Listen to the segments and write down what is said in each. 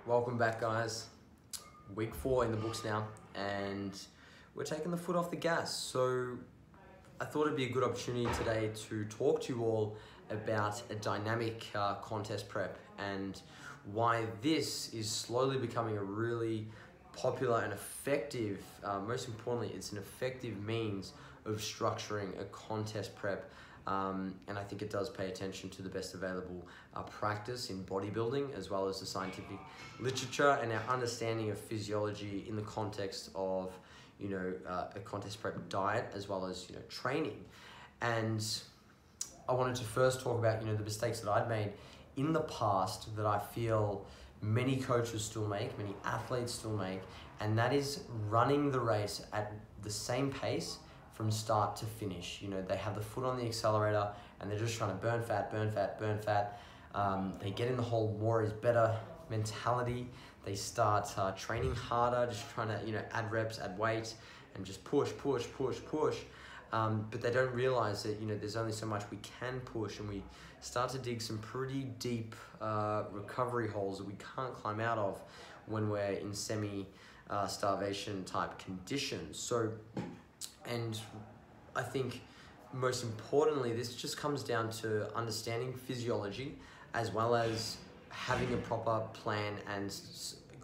Welcome back, guys. Week 4 in the books now, and we're taking the foot off the gas. So I thought it'd be a good opportunity today to talk to you all about a dynamic contest prep and why this is slowly becoming a really popular and effective, most importantly, it's an effective means of structuring a contest prep. And I think it does pay attention to the best available practice in bodybuilding, as well as the scientific literature and our understanding of physiology in the context of, a contest prep diet, as well as, training. And I wanted to first talk about, the mistakes that I'd made in the past that I feel many coaches still make, many athletes still make, and that is running the race at the same pace from start to finish. They have the foot on the accelerator and they're just trying to burn fat. They get in the whole more is better mentality. They start training harder, just trying to, add reps, add weight, and just push. But they don't realize that, there's only so much we can push, and we start to dig some pretty deep recovery holes that we can't climb out of when we're in semi-starvation type conditions. And I think most importantly, this just comes down to understanding physiology, as well as having a proper plan and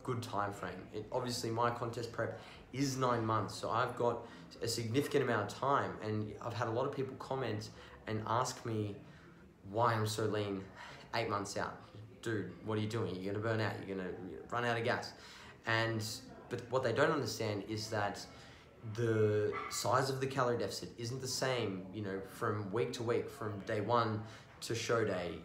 good time frame. Obviously, my contest prep is 9 months, so I've got a significant amount of time, and I've had a lot of people comment and ask me why I'm so lean 8 months out. Dude, what are you doing? You're gonna burn out, you're gonna run out of gas. But what they don't understand is that the size of the calorie deficit isn't the same, from week to week, from day one to show day.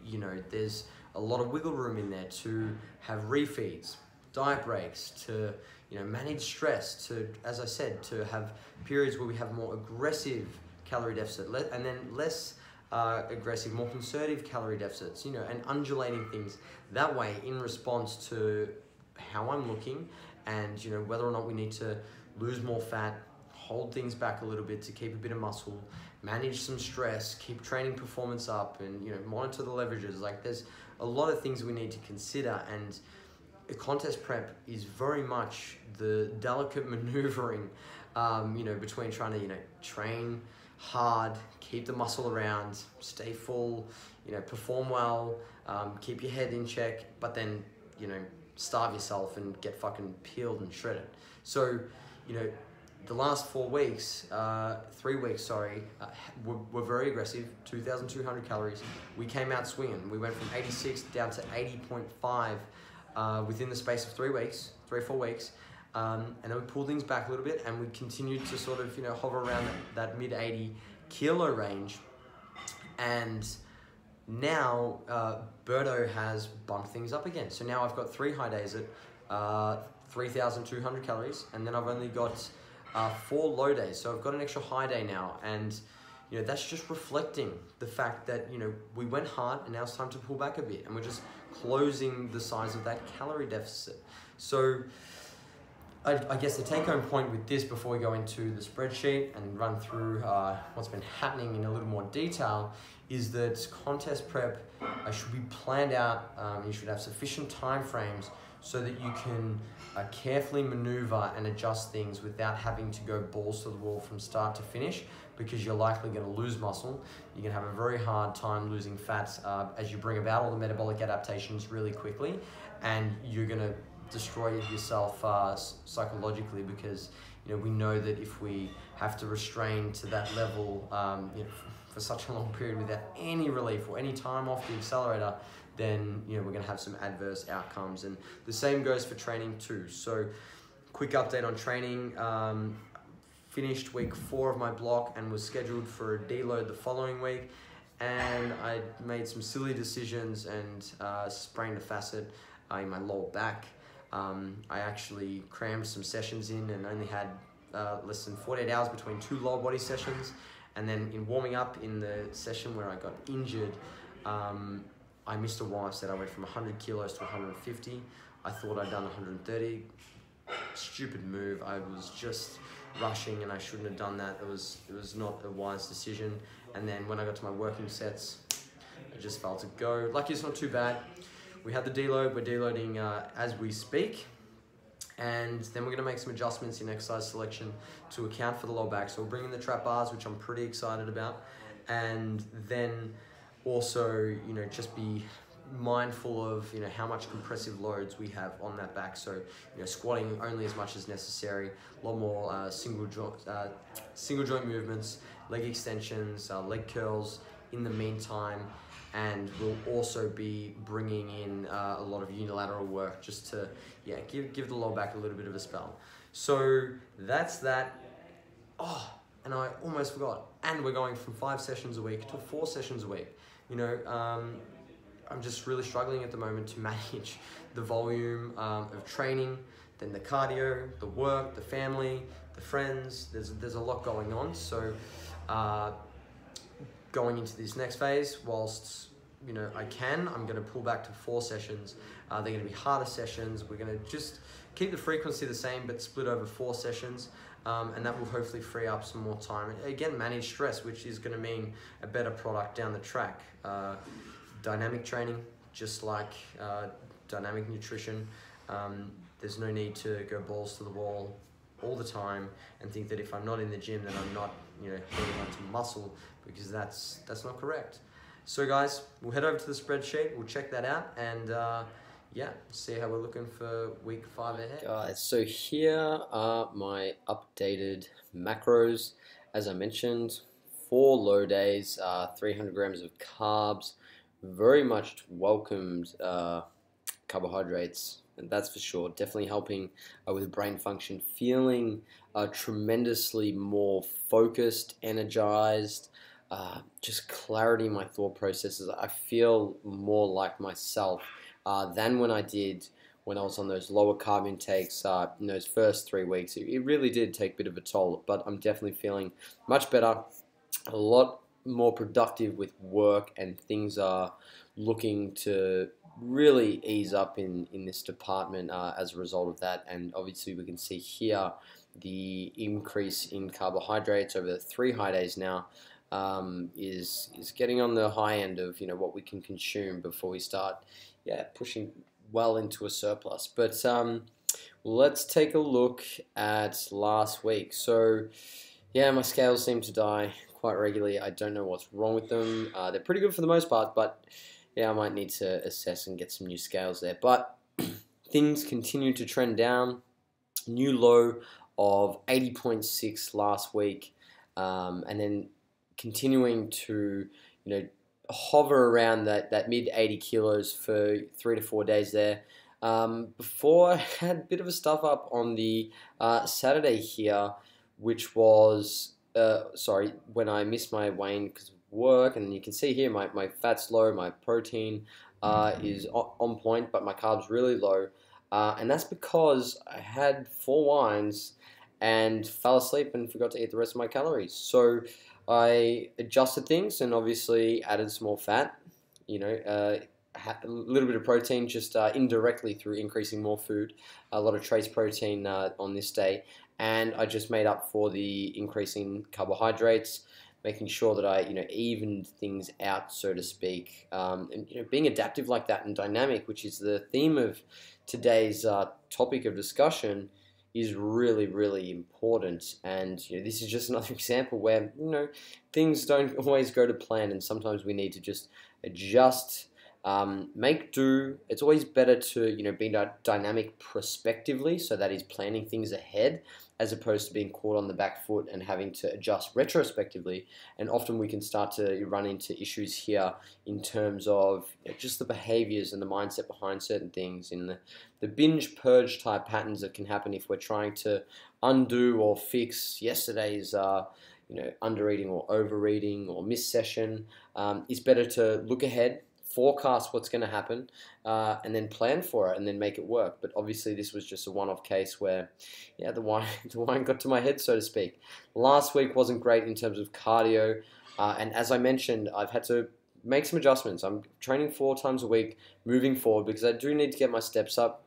There's a lot of wiggle room in there to have refeeds, diet breaks, to, manage stress, to, as I said, to have periods where we have more aggressive calorie deficit, and then less aggressive, more conservative calorie deficits, and undulating things that way in response to how I'm looking and, whether or not we need to lose more fat, hold things back a little bit to keep a bit of muscle, manage some stress, keep training performance up, and monitor the leverages. Like, there's a lot of things we need to consider, and a contest prep is very much the delicate maneuvering, between trying to train hard, keep the muscle around, stay full, perform well, keep your head in check, but then starve yourself and get fucking peeled and shredded. So the last 3 weeks, were very aggressive, 2,200 calories. We came out swinging. We went from 86 down to 80.5 within the space of 3 or 4 weeks. And then we pulled things back a little bit, and we continued to sort of, hover around that mid 80 kilo range. And now Berto has bumped things up again. So now I've got 3 high days at 3,200 calories, and then I've only got 4 low days. So I've got an extra high day now, and that's just reflecting the fact that we went hard, and now it's time to pull back a bit, and we're just closing the size of that calorie deficit. So I guess the take-home point with this, before we go into the spreadsheet and run through what's been happening in a little more detail, is that contest prep should be planned out. You should have sufficient time frames so that you can carefully maneuver and adjust things without having to go balls to the wall from start to finish, because you're likely going to lose muscle. You're going to have a very hard time losing fat as you bring about all the metabolic adaptations really quickly, and you're going to destroy yourself psychologically, because we know that if we have to restrain to that level for such a long period without any relief or any time off the accelerator, then we're going to have some adverse outcomes. And the same goes for training too. So quick update on training. Finished week 4 of my block and was scheduled for a deload the following week, and I made some silly decisions and sprained a facet in my lower back. I actually crammed some sessions in and only had less than 48 hours between 2 lower body sessions. And then in warming up in the session where I got injured, I missed a wire set. I went from 100 kilos to 150. I thought I'd done 130. Stupid move. I was just rushing, and I shouldn't have done that. It was not a wise decision. And then when I got to my working sets, I just failed to go. Lucky it's not too bad. we had the deload. We're deloading as we speak. And then we're going to make some adjustments in exercise selection to account for the low back. So we'll bring in the trap bars, which I'm pretty excited about. And then also, just be mindful of, how much compressive loads we have on that back. So, squatting only as much as necessary, a lot more single joint movements, leg extensions, leg curls in the meantime. And we'll also be bringing in a lot of unilateral work just to, give the lower back a little bit of a spell. So that's that. Oh, and I almost forgot. And we're going from 5 sessions a week to 4 sessions a week. I'm just really struggling at the moment to manage the volume of training, then the cardio, the work, the family, the friends. There's a lot going on. So going into this next phase, whilst I'm going to pull back to 4 sessions. They're going to be harder sessions. We're going to just keep the frequency the same, but split over 4 sessions. And that will hopefully free up some more time. Again, manage stress, which is going to mean a better product down the track. Dynamic training, just like dynamic nutrition. There's no need to go balls to the wall all the time and think that if I'm not in the gym, then I'm not, holding on to muscle, because that's not correct. So guys, we'll head over to the spreadsheet. We'll check that out and see how we're looking for week 5 ahead. Guys, so here are my updated macros. As I mentioned, 4 low days, 300 grams of carbs, very much welcomed carbohydrates, and that's for sure. Definitely helping with brain function, feeling tremendously more focused, energized, just clarity in my thought processes. I feel more like myself than when I was on those lower carb intakes in those first 3 weeks. It really did take a bit of a toll, but I'm definitely feeling much better, a lot more productive with work, and things are looking to really ease up in this department as a result of that. And obviously we can see here the increase in carbohydrates over the 3 high days now is getting on the high end of what we can consume before we start pushing well into a surplus. But let's take a look at last week. So my scales seem to die quite regularly. I don't know what's wrong with them. They're pretty good for the most part, but I might need to assess and get some new scales there. But things continue to trend down. New low of 80.6 last week, and then continuing to hover around that mid 80 kilos for 3 to 4 days there. Before I had a bit of a stuff up on the Saturday here, which was when I missed my weigh-in because of work, and you can see here my fat's low, my protein is on point, but my carbs really low, and that's because I had 4 wines and fell asleep and forgot to eat the rest of my calories. So I adjusted things and obviously added some more fat, a little bit of protein just indirectly through increasing more food, a lot of trace protein on this day, and I just made up for the increasing carbohydrates, making sure that I evened things out, so to speak, and being adaptive like that and dynamic, which is the theme of today's topic of discussion, is really, really important. And this is just another example where things don't always go to plan, and sometimes we need to just adjust, make do. It's always better to be dynamic prospectively, so that is planning things ahead, as opposed to being caught on the back foot and having to adjust retrospectively. And often we can start to run into issues here in terms of just the behaviors and the mindset behind certain things, in the binge purge type patterns that can happen if we're trying to undo or fix yesterday's undereating or overeating or missed session. It's better to look ahead, forecast what's going to happen, and then plan for it and then make it work. But obviously this was just a one-off case where the wine got to my head, so to speak. Last week wasn't great in terms of cardio, and as I mentioned, I've had to make some adjustments. I'm training 4 times a week moving forward because I do need to get my steps up.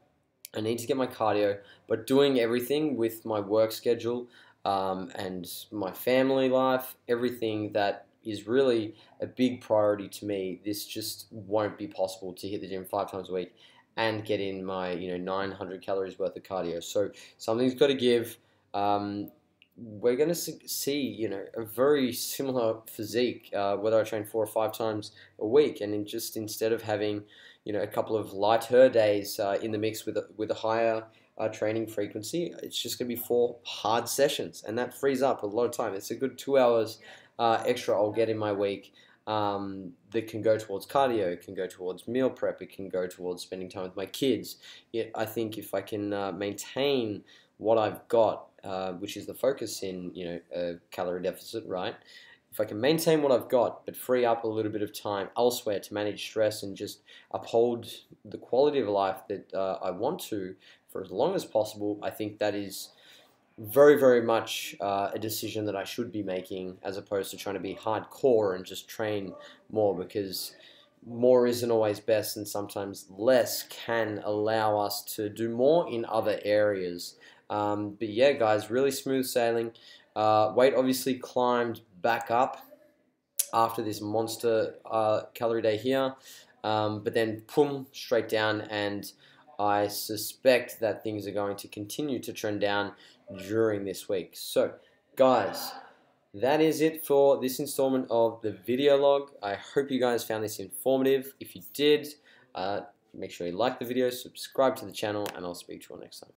I need to get my cardio, but doing everything with my work schedule and my family life, everything that is really a big priority to me. This just won't be possible to hit the gym 5 times a week and get in my 900 calories worth of cardio. So something's got to give. We're going to see a very similar physique whether I train 4 or 5 times a week, and instead of having a couple of lighter days in the mix with a higher training frequency, it's just going to be 4 hard sessions, and that frees up a lot of time. It's a good 2 hours extra I'll get in my week that can go towards cardio, it can go towards meal prep, it can go towards spending time with my kids. I think if I can maintain what I've got, which is the focus in a calorie deficit, right? If I can maintain what I've got, but free up a little bit of time elsewhere to manage stress and just uphold the quality of life that I want to for as long as possible, I think that is very, very much a decision that I should be making, as opposed to trying to be hardcore and just train more, because more isn't always best, and sometimes less can allow us to do more in other areas. But yeah, guys, really smooth sailing. Weight obviously climbed back up after this monster calorie day here, but then boom, straight down, and I suspect that things are going to continue to trend down during this week. So guys, that is it for this installment of the video log. I hope you guys found this informative. If you did, make sure you like the video, subscribe to the channel, and I'll speak to you all next time.